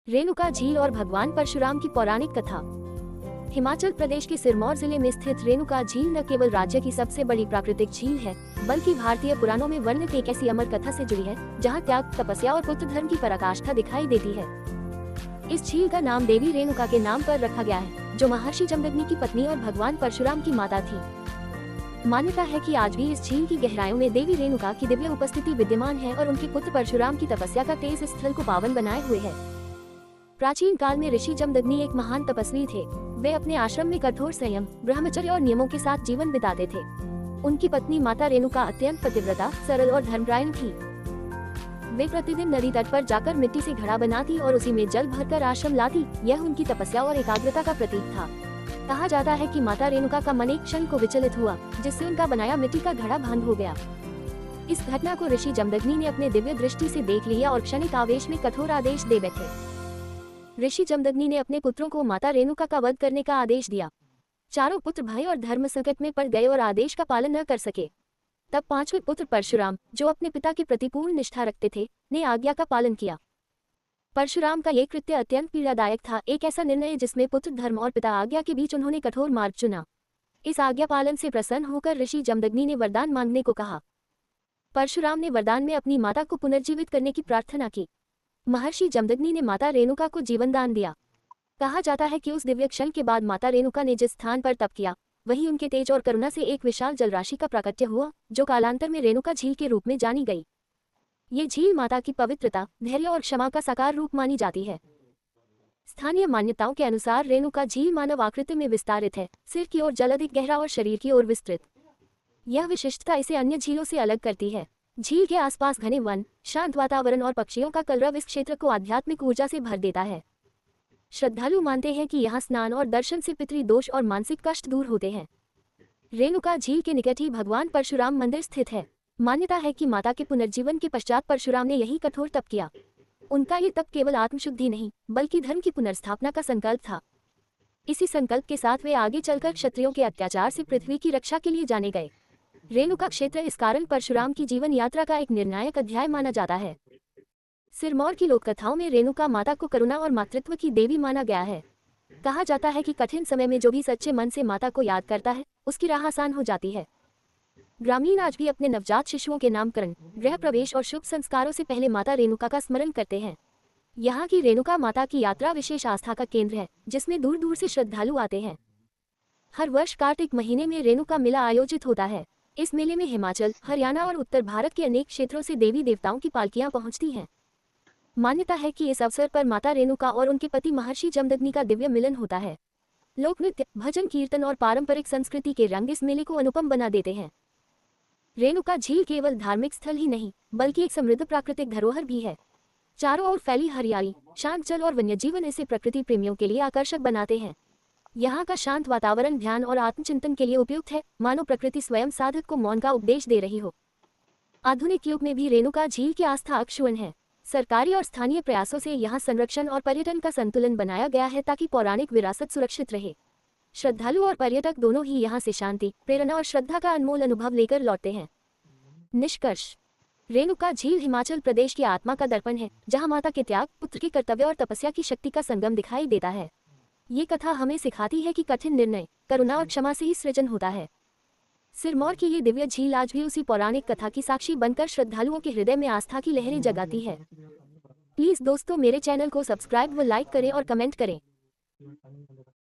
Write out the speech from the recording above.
रेणुका झील और भगवान परशुराम की पौराणिक कथा। हिमाचल प्रदेश के सिरमौर जिले में स्थित रेणुका झील न केवल राज्य की सबसे बड़ी प्राकृतिक झील है, बल्कि भारतीय पुराणों में वर्णित एक ऐसी अमर कथा से जुड़ी है जहां त्याग, तपस्या और पुत्र धर्म की पराकाष्ठा दिखाई देती है। इस झील का नाम देवी रेणुका के नाम पर रखा गया है, जो महर्षि जमदग्नि की पत्नी और भगवान परशुराम की माता थी। मान्यता है कि आज भी इस झील की गहराइयों में देवी रेणुका की दिव्य उपस्थिति विद्यमान है और उनके पुत्र परशुराम की तपस्या का तेज इस स्थल को पावन बनाए हुए है। प्राचीन काल में ऋषि जमदग्नि एक महान तपस्वी थे। वे अपने आश्रम में कठोर संयम, ब्रह्मचर्य और नियमों के साथ जीवन बिताते थे। उनकी पत्नी माता रेणुका अत्यंत पतिव्रता, सरल और धर्मपरायण थी। वे प्रतिदिन नदी तट पर जाकर मिट्टी से घड़ा बनाती और उसी में जल भरकर आश्रम लाती। यह उनकी तपस्या और एकाग्रता का प्रतीक था। कहा जाता है कि माता रेणुका का मन एक क्षण को विचलित हुआ, जिससे उनका बनाया मिट्टी का घड़ा भंग हो गया। इस घटना को ऋषि जमदग्नि ने अपने दिव्य दृष्टि से देख लिया और क्षणिक आवेश में कठोर आदेश दे बैठे। ऋषि जमदग्नि ने अपने पुत्रों को माता रेणुका का वध करने का आदेश दिया। चारों पुत्र भय और धर्म संकट में पड़ गए और आदेश का पालन न कर सके। तब पांचवें पुत्र परशुराम, जो अपने पिता के प्रति पूर्ण निष्ठा रखते थे, ने आज्ञा का पालन किया। परशुराम का ये कृत्य अत्यंत पीड़ादायक था, एक ऐसा निर्णय जिसमें पुत्र धर्म और पिता आज्ञा के बीच उन्होंने कठोर मार्ग चुना। इस आज्ञा पालन से प्रसन्न होकर ऋषि जमदग्नि ने वरदान मांगने को कहा। परशुराम ने वरदान में अपनी माता को पुनर्जीवित करने की प्रार्थना की। महर्षि जमदग्नि ने माता रेणुका को जीवन दान दिया। कहा जाता है कि उस दिव्य क्षण के बाद माता रेणुका ने जिस स्थान पर तप किया, वहीं उनके तेज और करुणा से एक विशाल जलराशि का प्राकट्य हुआ, जो कालांतर में रेणुका झील के रूप में जानी गई। ये झील माता की पवित्रता, धैर्य और क्षमा का साकार रूप मानी जाती है। स्थानीय मान्यताओं के अनुसार रेणुका झील मानव आकृति में विस्तारित है, सिर की ओर जल अधिक गहरा और शरीर की ओर विस्तृत। यह विशिष्टता इसे अन्य झीलों से अलग करती है। झील के आसपास घने वन, शांत वातावरण और पक्षियों का कलरव इस क्षेत्र को आध्यात्मिक ऊर्जा से भर देता है। श्रद्धालु मानते हैं कि यहाँ स्नान और दर्शन से पितृदोष और मानसिक कष्ट दूर होते हैं। रेणुका झील के निकट ही भगवान परशुराम मंदिर स्थित है। मान्यता है कि माता के पुनर्जीवन के पश्चात परशुराम ने यही कठोर तप किया। उनका ये तप केवल आत्मशुद्धि नहीं, बल्कि धर्म की पुनर्स्थापना का संकल्प था। इसी संकल्प के साथ वे आगे चलकर क्षत्रियों के अत्याचार से पृथ्वी की रक्षा के लिए जाने गए। रेणुका क्षेत्र इस कारण परशुराम की जीवन यात्रा का एक निर्णायक अध्याय माना जाता है। सिरमौर की लोककथाओं में रेणुका माता को करुणा और मातृत्व की देवी माना गया है। कहा जाता है कि कठिन समय में जो भी सच्चे मन से माता को याद करता है, उसकी राह आसान हो जाती है। ग्रामीण आज भी अपने नवजात शिशुओं के नामकरण, गृह प्रवेश और शुभ संस्कारों से पहले माता रेणुका का स्मरण करते हैं। यहाँ की रेणुका माता की यात्रा विशेष आस्था का केंद्र है, जिसमें दूर दूर से श्रद्धालु आते हैं। हर वर्ष कार्तिक महीने में रेणुका मेला आयोजित होता है। इस मेले में हिमाचल, हरियाणा और उत्तर भारत के अनेक क्षेत्रों से देवी देवताओं की पालकियां पहुंचती हैं। मान्यता है कि इस अवसर पर माता रेणुका और उनके पति महर्षि जमदग्नि का दिव्य मिलन होता है। लोक नृत्य, भजन कीर्तन और पारंपरिक संस्कृति के रंग इस मेले को अनुपम बना देते हैं। रेणुका झील केवल धार्मिक स्थल ही नहीं, बल्कि एक समृद्ध प्राकृतिक धरोहर भी है। चारों ओर फैली हरियाली, शांत जल और वन्यजीवन इसे प्रकृति प्रेमियों के लिए आकर्षक बनाते हैं। यहाँ का शांत वातावरण ध्यान और आत्मचिंतन के लिए उपयुक्त है, मानो प्रकृति स्वयं साधक को मौन का उपदेश दे रही हो। आधुनिक युग में भी रेणुका झील की आस्था अक्षुण्ण है। सरकारी और स्थानीय प्रयासों से यहाँ संरक्षण और पर्यटन का संतुलन बनाया गया है, ताकि पौराणिक विरासत सुरक्षित रहे। श्रद्धालु और पर्यटक दोनों ही यहाँ से शांति, प्रेरणा और श्रद्धा का अनमोल अनुभव लेकर लौटते हैं। निष्कर्ष: रेणुका झील हिमाचल प्रदेश की आत्मा का दर्पण है, जहाँ माता के त्याग, पुत्र के कर्तव्य और तपस्या की शक्ति का संगम दिखाई देता है। ये कथा हमें सिखाती है कि कठिन निर्णय, करुणा और क्षमा से ही सृजन होता है। सिरमौर की ये दिव्य झील आज भी उसी पौराणिक कथा की साक्षी बनकर श्रद्धालुओं के हृदय में आस्था की लहरें जगाती है। प्लीज दोस्तों, मेरे चैनल को सब्सक्राइब व लाइक करें और कमेंट करें।